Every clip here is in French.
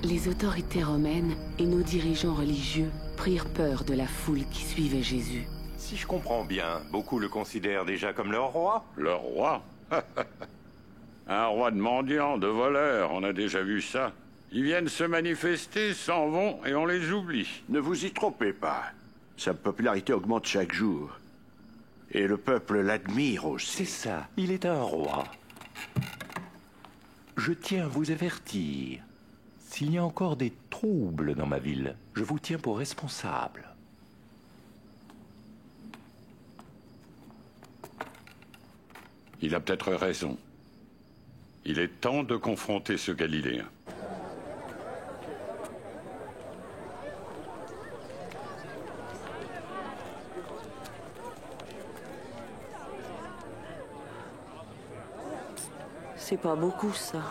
Les autorités romaines et nos dirigeants religieux prirent peur de la foule qui suivait Jésus. Si je comprends bien, beaucoup le considèrent déjà comme leur roi? Leur roi? Un roi de mendiants, de voleurs, on a déjà vu ça. Ils viennent se manifester, s'en vont et on les oublie. Ne vous y trompez pas. Sa popularité augmente chaque jour. Et le peuple l'admire aussi. C'est ça, il est un roi. Je tiens à vous avertir. S'il y a encore des troubles dans ma ville, je vous tiens pour responsable. Il a peut-être raison. Il est temps de confronter ce Galiléen. C'est pas beaucoup, ça.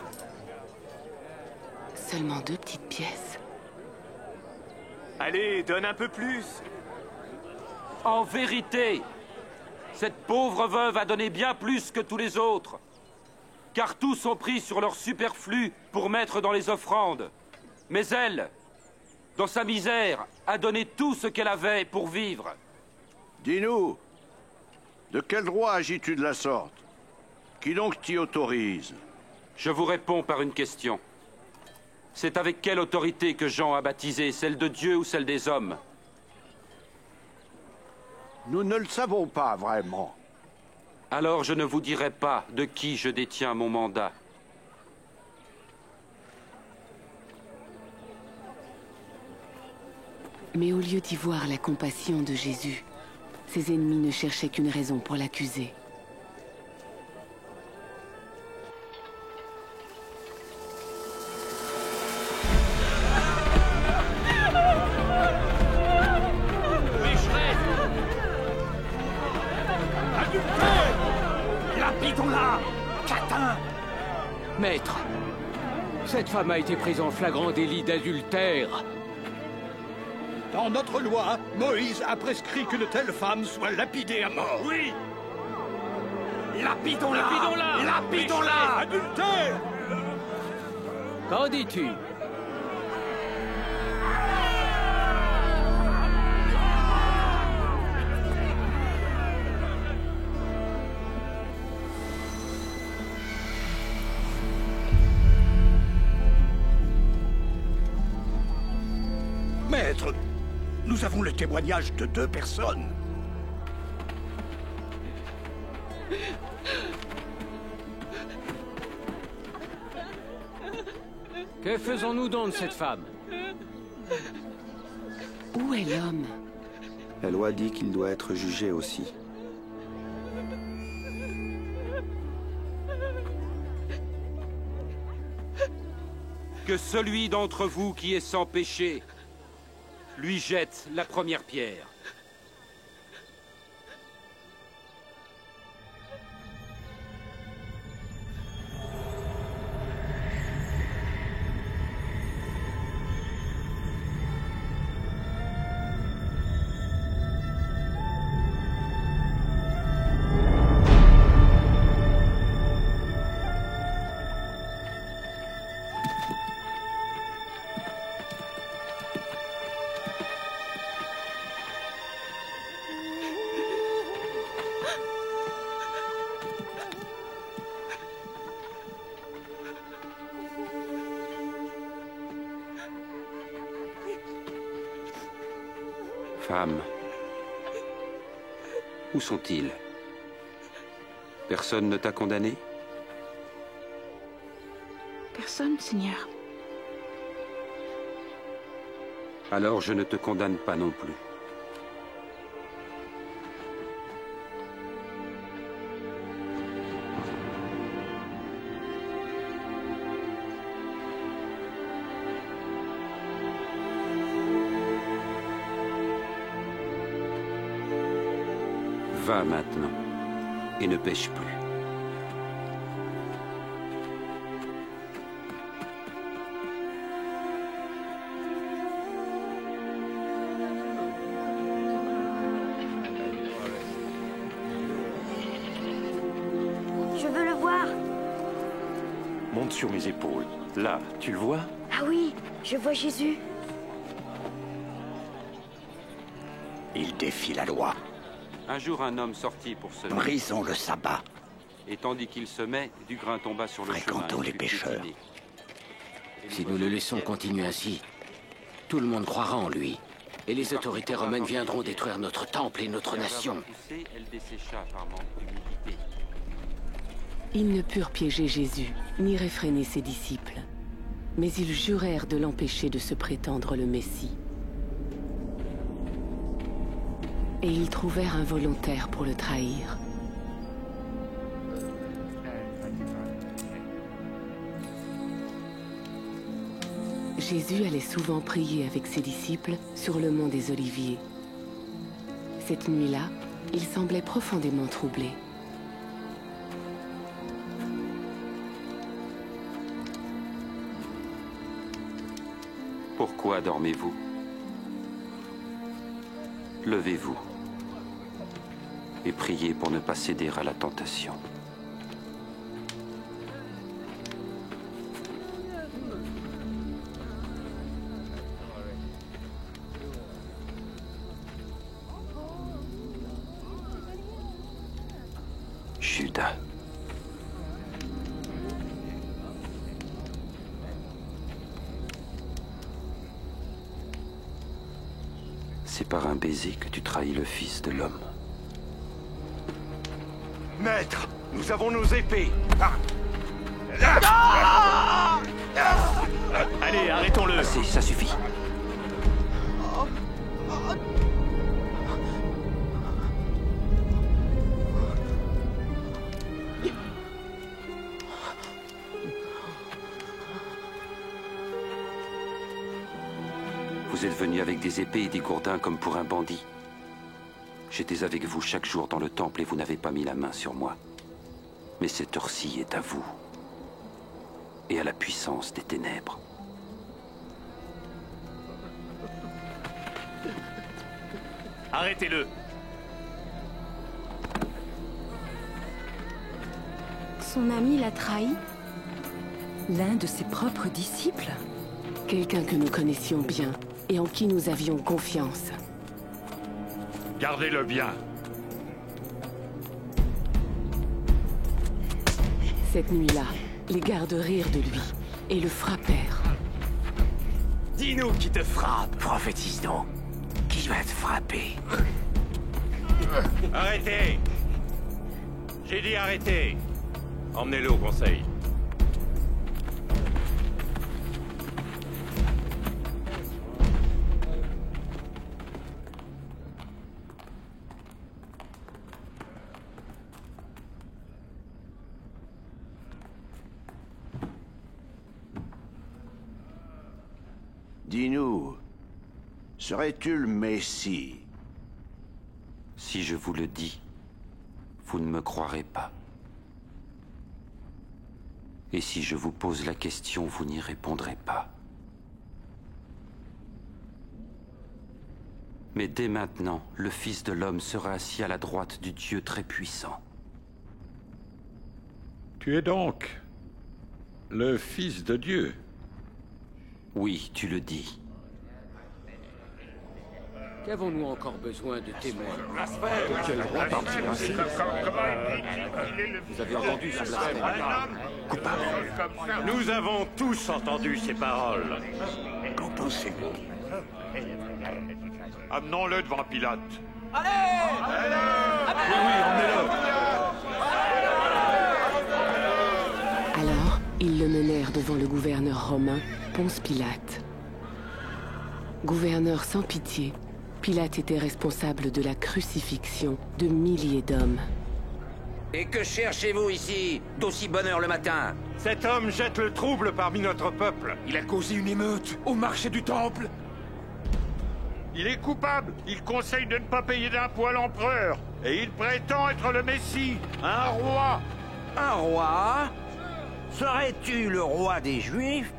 Seulement 2 petites pièces. Allez, donne un peu plus. En vérité, cette pauvre veuve a donné bien plus que tous les autres. Car tous ont pris sur leur superflu pour mettre dans les offrandes. Mais elle, dans sa misère, a donné tout ce qu'elle avait pour vivre. Dis-nous, de quel droit agis-tu de la sorte? Qui donc t'y autorise? Je vous réponds par une question. C'est avec quelle autorité que Jean a baptisé, celle de Dieu ou celle des hommes? Nous ne le savons pas vraiment. Alors je ne vous dirai pas de qui je détiens mon mandat. Mais au lieu d'y voir la compassion de Jésus, ses ennemis ne cherchaient qu'une raison pour l'accuser. Lapidons-la! Catin! Maître, cette femme a été prise en flagrant délit d'adultère. Dans notre loi, Moïse a prescrit qu'une telle femme soit lapidée à mort. Oui! Lapidons-la! Lapidons-la! Lapidons-la! Adultère! Qu'en dis-tu? Maître, nous avons le témoignage de 2 personnes. Que faisons-nous donc de cette femme? Où est l'homme? La loi dit qu'il doit être jugé aussi. Que celui d'entre vous qui est sans péché lui jette la première pierre. Femme, où sont-ils? Personne ne t'a condamné? Personne, Seigneur. Alors je ne te condamne pas non plus. Va maintenant et ne pêche plus. Je veux le voir. Monte sur mes épaules. Là, tu le vois? Ah oui, je vois Jésus. Il défie la loi. Un jour, un homme sortit pour se... Brisons le sabbat. Et tandis qu'il semait, du grain tomba sur le chemin. Fréquentons les pécheurs. Si nous le laissons continuer ainsi, tout le monde croira en lui. Et les autorités romaines viendront détruire notre temple et notre nation. Elle dessécha par manque d'humilité. Ils ne purent piéger Jésus, ni réfréner ses disciples. Mais ils jurèrent de l'empêcher de se prétendre le Messie. Et ils trouvèrent un volontaire pour le trahir. Jésus allait souvent prier avec ses disciples sur le mont des Oliviers. Cette nuit-là, il semblait profondément troublé. Pourquoi dormez-vous? Levez-vous et priez pour ne pas céder à la tentation. Judas. C'est par un baiser que tu trahis le Fils de l'homme. Maître, nous avons nos épées. Allez, arrêtons-le. Assez, ça suffit. Vous êtes venu avec des épées et des gourdins comme pour un bandit. J'étais avec vous chaque jour dans le temple et vous n'avez pas mis la main sur moi. Mais cette heure-ci est à vous et à la puissance des ténèbres. Arrêtez-le. Son ami l'a trahi? L'un de ses propres disciples? Quelqu'un que nous connaissions bien et en qui nous avions confiance. Gardez-le bien. Cette nuit-là, les gardes rirent de lui et le frappèrent. Dis-nous qui te frappe. Prophétise donc. Qui va te frapper? Arrêtez. J'ai dit arrêtez. Emmenez-le au conseil. Dis-nous, serais-tu le Messie? Si je vous le dis, vous ne me croirez pas. Et si je vous pose la question, vous n'y répondrez pas. Mais dès maintenant, le Fils de l'homme sera assis à la droite du Dieu très puissant. Tu es donc le Fils de Dieu? Oui, tu le dis. Qu'avons-nous encore besoin de témoins? Quel roi parle ainsi? Vous avez entendu ce blasphème? Coupable. Nous avons tous entendu ces paroles. Qu'en pensez-vous? Amenons-le devant Pilate. Oui, emmenez-le. Alors, ils le menèrent devant le gouverneur romain, Ponce Pilate. Gouverneur sans pitié, Pilate était responsable de la crucifixion de milliers d'hommes. Et que cherchez-vous ici, d'aussi bonne heure le matin? Cet homme jette le trouble parmi notre peuple. Il a causé une émeute au marché du temple. Il est coupable. Il conseille de ne pas payer d'impôts à l'empereur. Et il prétend être le Messie, un roi. Un roi? Serais-tu le roi des Juifs?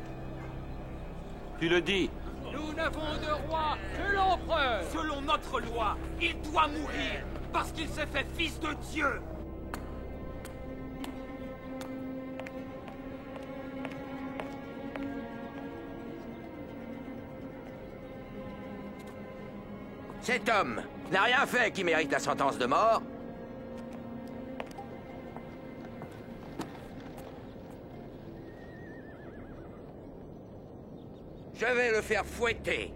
Tu le dis. Nous n'avons de roi que l'empereur. Selon notre loi, il doit mourir parce qu'il s'est fait fils de Dieu. Cet homme n'a rien fait qui mérite la sentence de mort. Je vais le faire fouetter.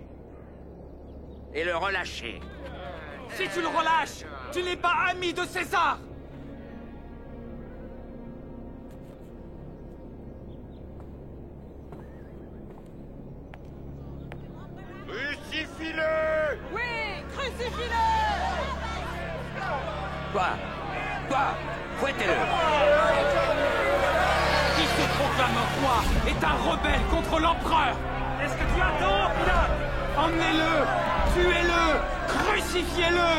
Et le relâcher. Si tu le relâches, tu n'es pas ami de César! Crucifie-le! Oui, crucifie-le! Toi, fouettez-le. Qui se proclame roi est un rebelle contre l'empereur! Est-ce que tu attends, Pilate? Emmenez-le! Tuez-le! Crucifiez-le!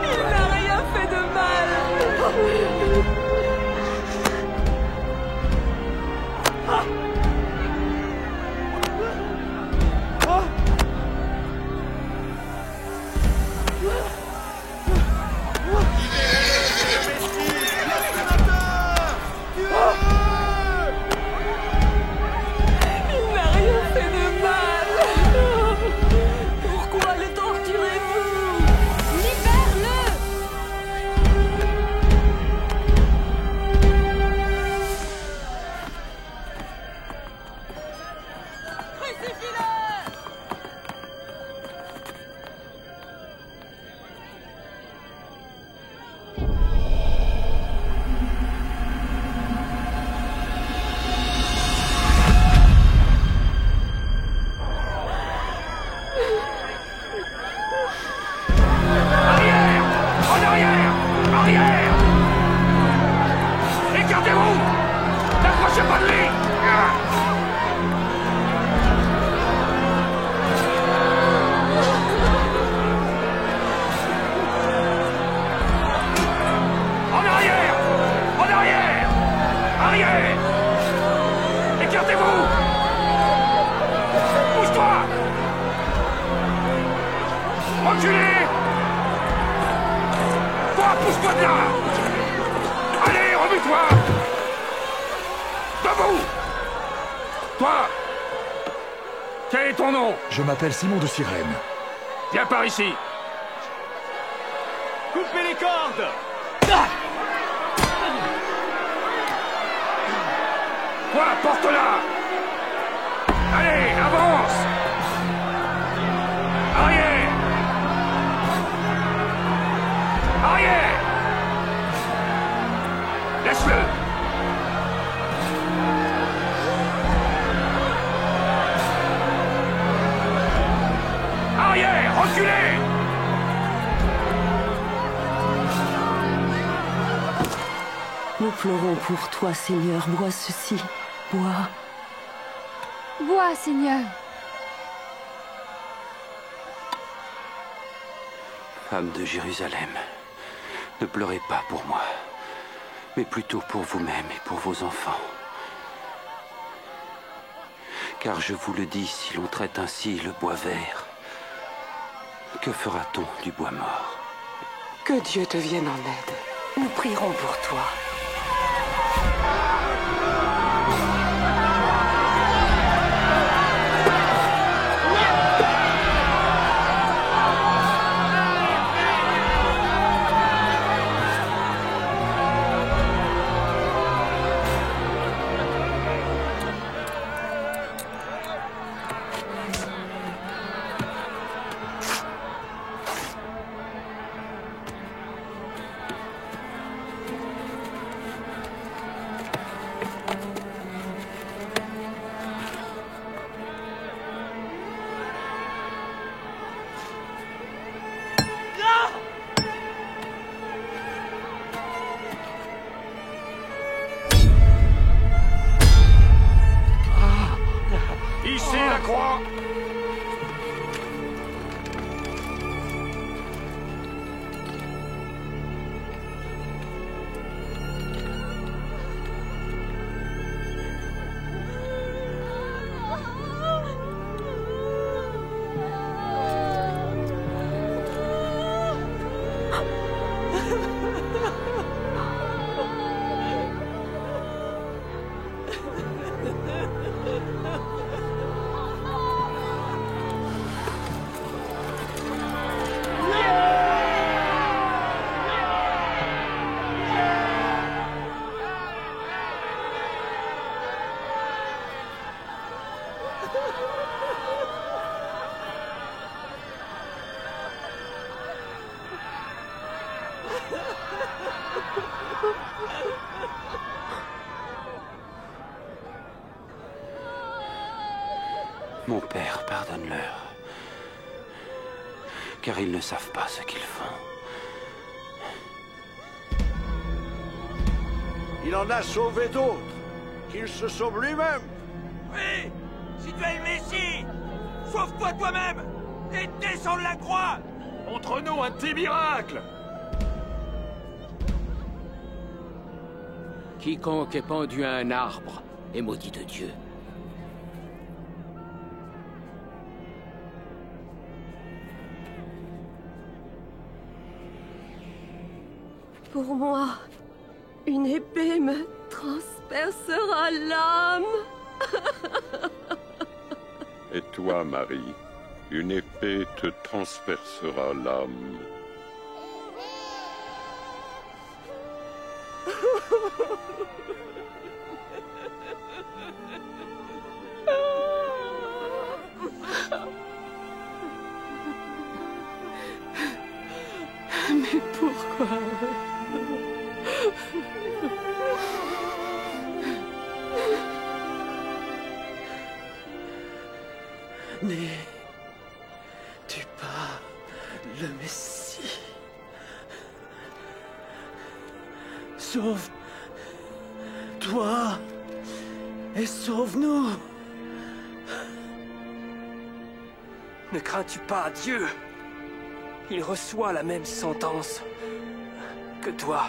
Il n'a rien fait de mal. Reculez! Toi, pousse-toi de là! Allez, remue-toi! Debout! Toi! Quel est ton nom? Je m'appelle Simon de Cyrène. Viens par ici! Coupez les cordes! Toi, porte-la! Allez, avance! Arrière! Arrière! Laisse-le! Arrière! Reculez! Nous pleurons pour toi, Seigneur. Bois ceci. Bois. Bois, Seigneur. Femme de Jérusalem, ne pleurez pas pour moi, mais plutôt pour vous-même et pour vos enfants. Car je vous le dis, si l'on traite ainsi le bois vert, que fera-t-on du bois mort? Que Dieu te vienne en aide. Nous prierons pour toi. Mon Père, pardonne-leur, car ils ne savent pas ce qu'ils font. Il en a sauvé d'autres. Qu'il se sauve lui-même. Oui! Si tu es le Messie, sauve-toi toi-même et descends de la croix! Montre-nous un petit miracle! Quiconque est pendu à un arbre est maudit de Dieu. Pour moi, une épée me transpercera l'âme. Et toi, Marie, une épée te transpercera l'âme. Mais pourquoi? N'es-tu pas le Messie? Sauve-toi et sauve-nous. Ne crains-tu pas Dieu? Il reçoit la même sentence que toi.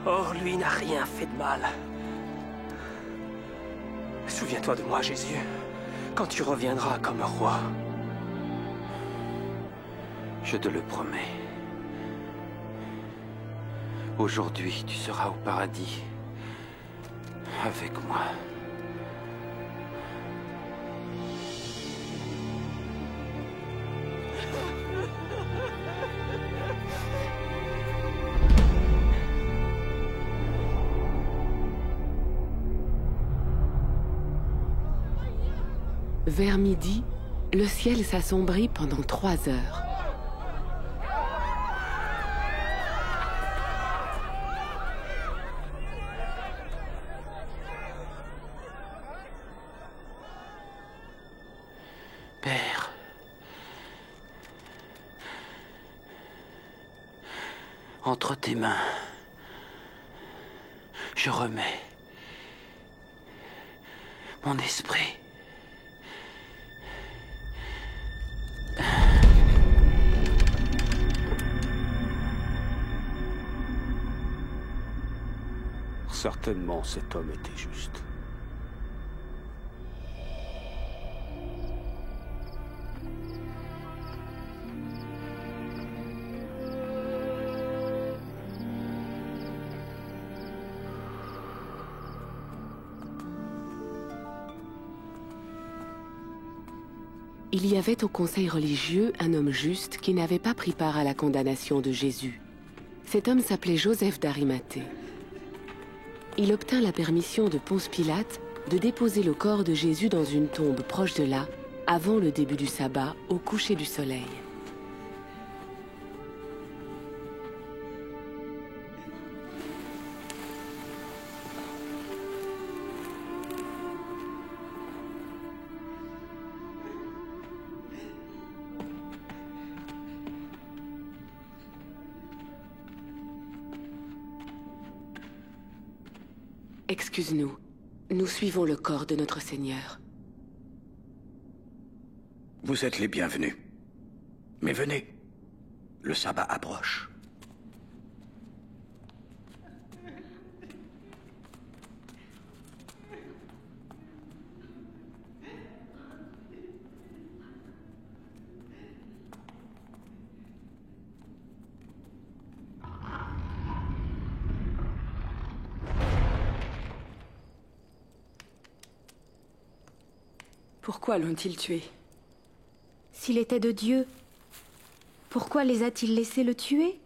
Or, lui n'a rien fait de mal. Souviens-toi de moi, Jésus, quand tu reviendras comme roi. Je te le promets. Aujourd'hui, tu seras au paradis avec moi. Vers midi, le ciel s'assombrit pendant 3 heures. Père, entre tes mains, je remets mon esprit. Certainement, cet homme était juste. Il y avait au conseil religieux un homme juste qui n'avait pas pris part à la condamnation de Jésus. Cet homme s'appelait Joseph d'Arimathée. Il obtint la permission de Ponce Pilate de déposer le corps de Jésus dans une tombe proche de là, avant le début du sabbat, au coucher du soleil. Excuse-nous, nous suivons le corps de notre Seigneur. Vous êtes les bienvenus. Mais venez, le sabbat approche. Pourquoi l'ont-ils tué? S'il était de Dieu, pourquoi les a-t-il laissés le tuer?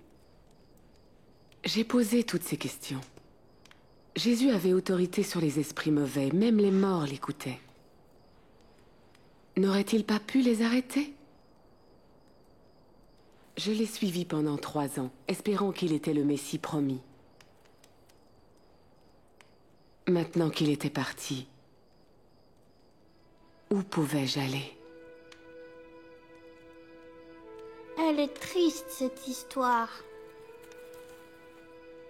J'ai posé toutes ces questions. Jésus avait autorité sur les esprits mauvais, même les morts l'écoutaient. N'aurait-il pas pu les arrêter? Je l'ai suivi pendant 3 ans, espérant qu'il était le Messie promis. maintenant qu'il était parti, où pouvais-je aller? Elle est triste, cette histoire.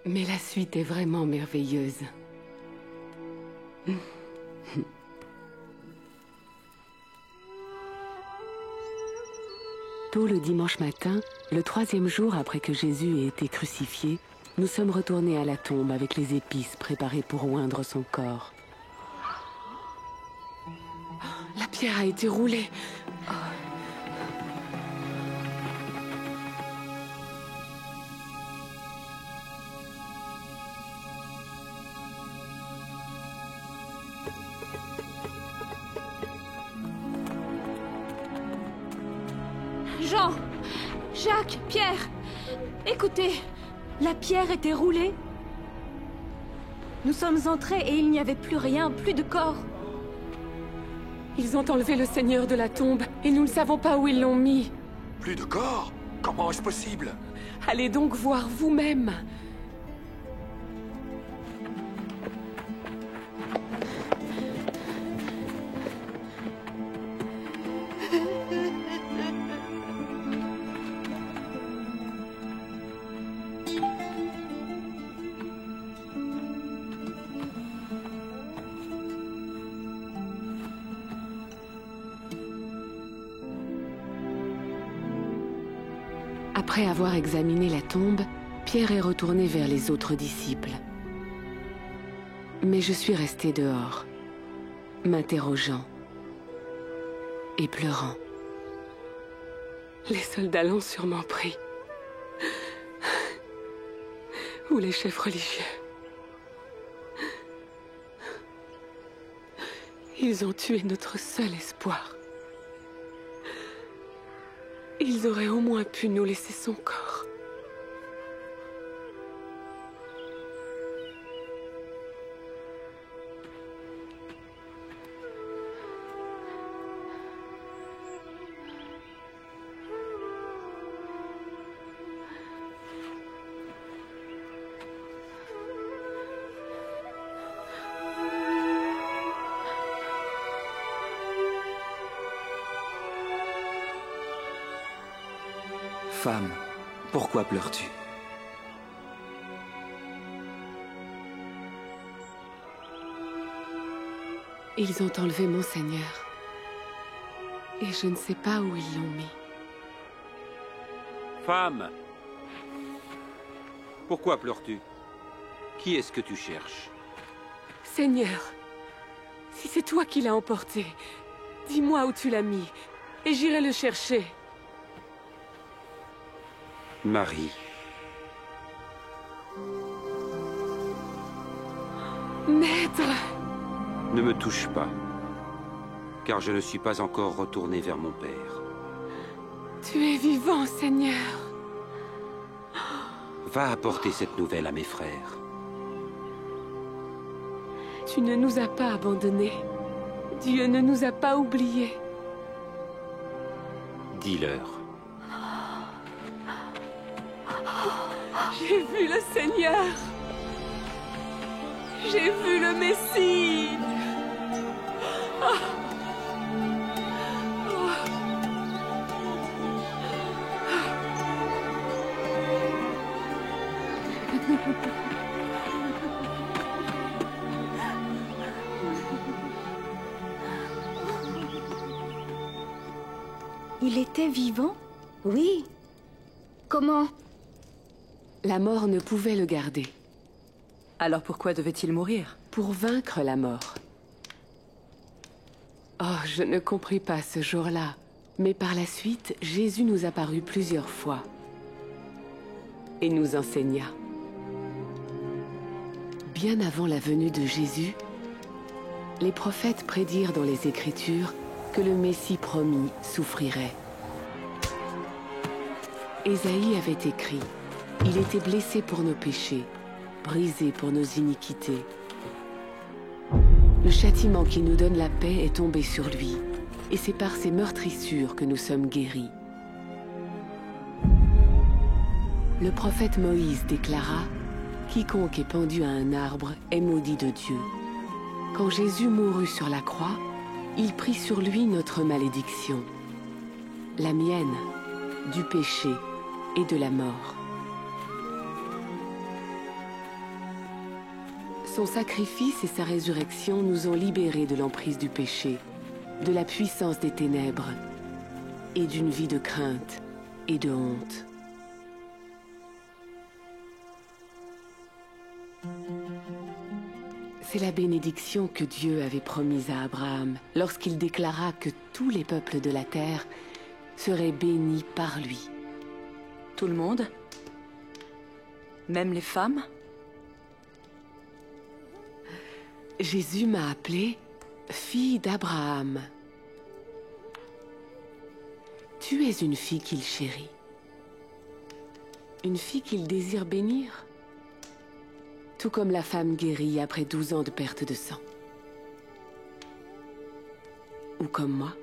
Mais la suite est vraiment merveilleuse. Tôt le dimanche matin, le 3e jour après que Jésus ait été crucifié, nous sommes retournés à la tombe avec les épices préparées pour oindre son corps. La pierre a été roulée. Jean, Jacques, Pierre, écoutez, la pierre était roulée. Nous sommes entrés et il n'y avait plus rien, plus de corps. Ils ont enlevé le Seigneur de la tombe et nous ne savons pas où ils l'ont mis. Plus de corps? Comment est-ce possible? Allez donc voir vous-même. Après avoir examiné la tombe, Pierre est retourné vers les autres disciples. Mais je suis restée dehors, m'interrogeant et pleurant. Les soldats l'ont sûrement pris. Ou les chefs religieux. Ils ont tué notre seul espoir. Ils auraient au moins pu nous laisser son corps. Femme, pourquoi pleures-tu? Ils ont enlevé mon Seigneur. Et je ne sais pas où ils l'ont mis. Femme, pourquoi pleures-tu? Qui est-ce que tu cherches? Seigneur, si c'est toi qui l'as emporté, dis-moi où tu l'as mis, et j'irai le chercher. Marie. Maître! Ne me touche pas, car je ne suis pas encore retourné vers mon Père. Tu es vivant, Seigneur. Va apporter cette nouvelle à mes frères. Tu ne nous as pas abandonnés. Dieu ne nous a pas oubliés. Dis-leur. J'ai vu le Seigneur. J'ai vu le Messie. Il était vivant? Oui. Comment? La mort ne pouvait le garder. Alors pourquoi devait-il mourir? Pour vaincre la mort. Oh, je ne compris pas ce jour-là. Mais par la suite, Jésus nous apparut plusieurs fois. Et nous enseigna. Bien avant la venue de Jésus, les prophètes prédirent dans les Écritures que le Messie promis souffrirait. Ésaïe avait écrit: il était blessé pour nos péchés, brisé pour nos iniquités. Le châtiment qui nous donne la paix est tombé sur lui, et c'est par ses meurtrissures que nous sommes guéris. Le prophète Moïse déclara: quiconque est pendu à un arbre est maudit de Dieu. Quand Jésus mourut sur la croix, il prit sur lui notre malédiction, la mienne, du péché et de la mort. Son sacrifice et sa résurrection nous ont libérés de l'emprise du péché, de la puissance des ténèbres et d'une vie de crainte et de honte. C'est la bénédiction que Dieu avait promise à Abraham lorsqu'il déclara que tous les peuples de la terre seraient bénis par lui. Tout le monde? Même les femmes? Jésus m'a appelée fille d'Abraham. Tu es une fille qu'il chérit. Une fille qu'il désire bénir. Tout comme la femme guérie après 12 ans de perte de sang. Ou comme moi.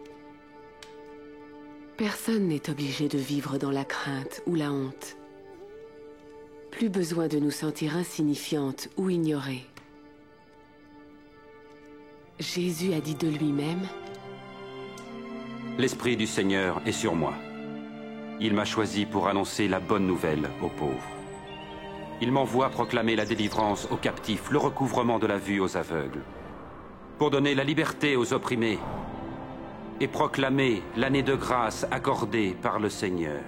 Personne n'est obligé de vivre dans la crainte ou la honte. Plus besoin de nous sentir insignifiantes ou ignorées. Jésus a dit de lui-même: L'Esprit du Seigneur est sur moi. Il m'a choisi pour annoncer la bonne nouvelle aux pauvres. Il m'envoie proclamer la délivrance aux captifs, le recouvrement de la vue aux aveugles, pour donner la liberté aux opprimés et proclamer l'année de grâce accordée par le Seigneur.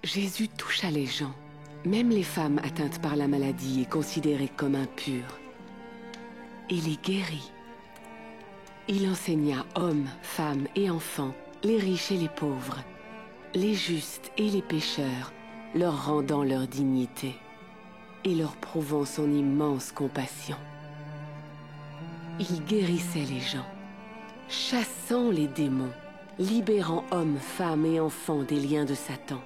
Jésus toucha les gens, même les femmes atteintes par la maladie et considérées comme impures. Et les guérit. Il enseigna hommes, femmes et enfants, les riches et les pauvres, les justes et les pécheurs, leur rendant leur dignité et leur prouvant son immense compassion. Il guérissait les gens, chassant les démons, libérant hommes, femmes et enfants des liens de Satan.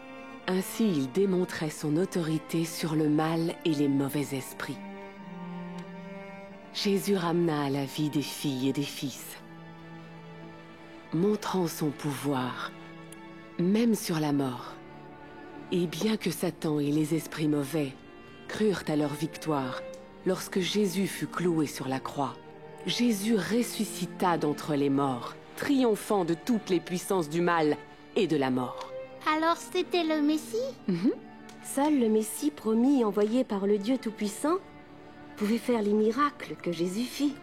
Ainsi, il démontrait son autorité sur le mal et les mauvais esprits. Jésus ramena à la vie des filles et des fils, montrant son pouvoir, même sur la mort. Et bien que Satan et les esprits mauvais crurent à leur victoire, lorsque Jésus fut cloué sur la croix, Jésus ressuscita d'entre les morts, triomphant de toutes les puissances du mal et de la mort. Alors c'était le Messie? Seul le Messie promis et envoyé par le Dieu Tout-Puissant pouvait faire les miracles que Jésus fit.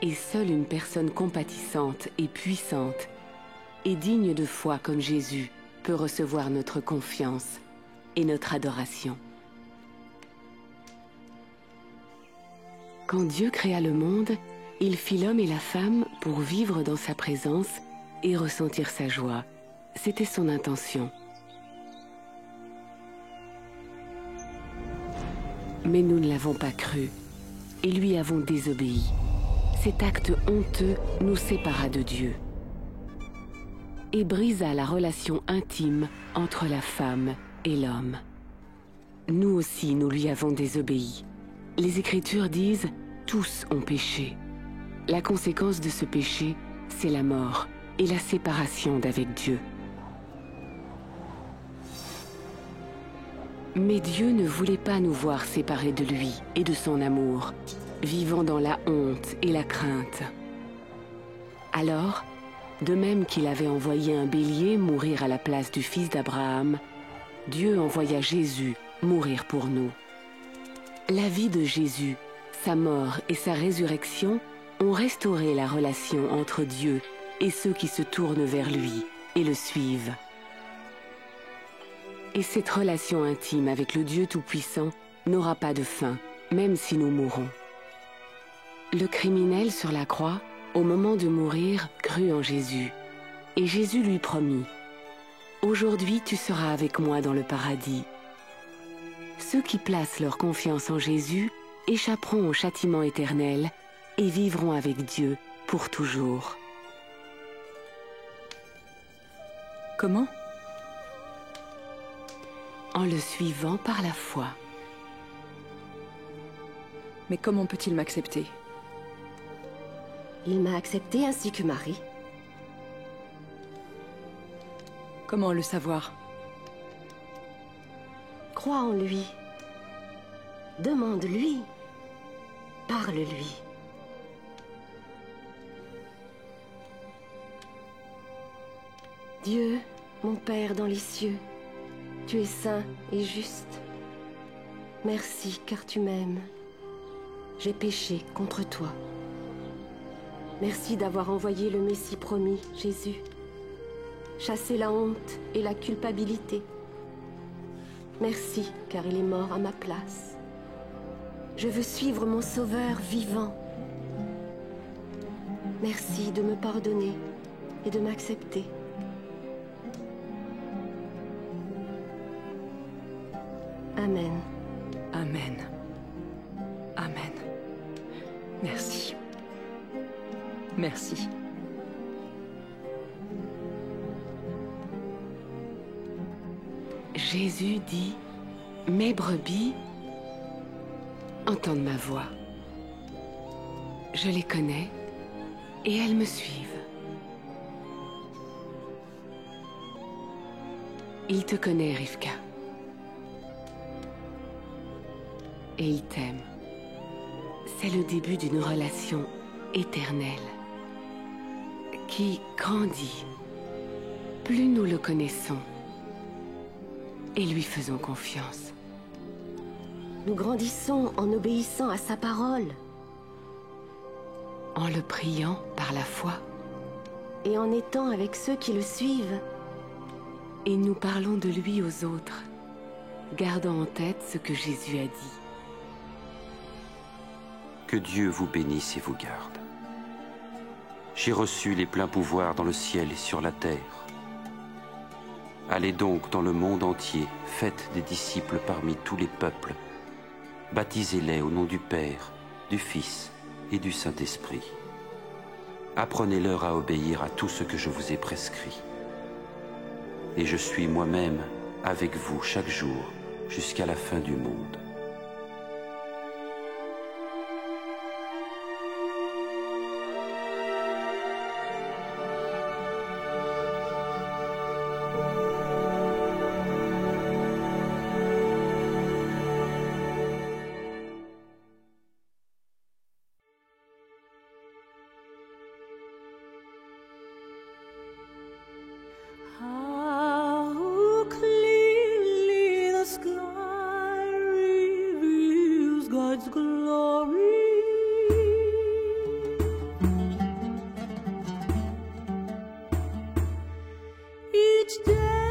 Et seule une personne compatissante et puissante et digne de foi comme Jésus peut recevoir notre confiance et notre adoration. Quand Dieu créa le monde, il fit l'homme et la femme pour vivre dans sa présence et ressentir sa joie. C'était son intention. Mais nous ne l'avons pas cru et lui avons désobéi. Cet acte honteux nous sépara de Dieu et brisa la relation intime entre la femme et l'homme. Nous aussi, nous lui avons désobéi. Les Écritures disent « Tous ont péché ». La conséquence de ce péché, c'est la mort et la séparation d'avec Dieu. Mais Dieu ne voulait pas nous voir séparés de lui et de son amour, vivant dans la honte et la crainte. Alors, de même qu'il avait envoyé un bélier mourir à la place du fils d'Abraham, Dieu envoya Jésus mourir pour nous. La vie de Jésus, sa mort et sa résurrection ont restauré la relation entre Dieu et ceux qui se tournent vers lui et le suivent. Et cette relation intime avec le Dieu Tout-Puissant n'aura pas de fin, même si nous mourons. Le criminel sur la croix, au moment de mourir, crut en Jésus. Et Jésus lui promit « Aujourd'hui tu seras avec moi dans le paradis ». Ceux qui placent leur confiance en Jésus échapperont au châtiment éternel et vivront avec Dieu pour toujours. Comment ? En le suivant par la foi. Mais comment peut-il m'accepter? Il m'a accepté ainsi que Marie. Comment le savoir? Crois en lui. Demande-lui. Parle-lui. Dieu, mon Père dans les cieux, tu es saint et juste. Merci car tu m'aimes. J'ai péché contre toi. Merci d'avoir envoyé le Messie promis, Jésus. Chasser la honte et la culpabilité. Merci car il est mort à ma place. Je veux suivre mon Sauveur vivant. Merci de me pardonner et de m'accepter. Amen. Amen. Amen. Merci. Merci. Jésus dit, mes brebis entendent ma voix. Je les connais et elles me suivent. Il te connaît, Rivka. Et il t'aime. C'est le début d'une relation éternelle qui grandit. Plus nous le connaissons et lui faisons confiance. Nous grandissons en obéissant à sa parole. En le priant par la foi. Et en étant avec ceux qui le suivent. Et nous parlons de lui aux autres, gardant en tête ce que Jésus a dit. Que Dieu vous bénisse et vous garde. J'ai reçu les pleins pouvoirs dans le ciel et sur la terre. Allez donc dans le monde entier, faites des disciples parmi tous les peuples. Baptisez-les au nom du Père, du Fils et du Saint-Esprit. Apprenez-leur à obéir à tout ce que je vous ai prescrit. Et je suis moi-même avec vous chaque jour jusqu'à la fin du monde. How clearly the sky reveals God's glory. Each day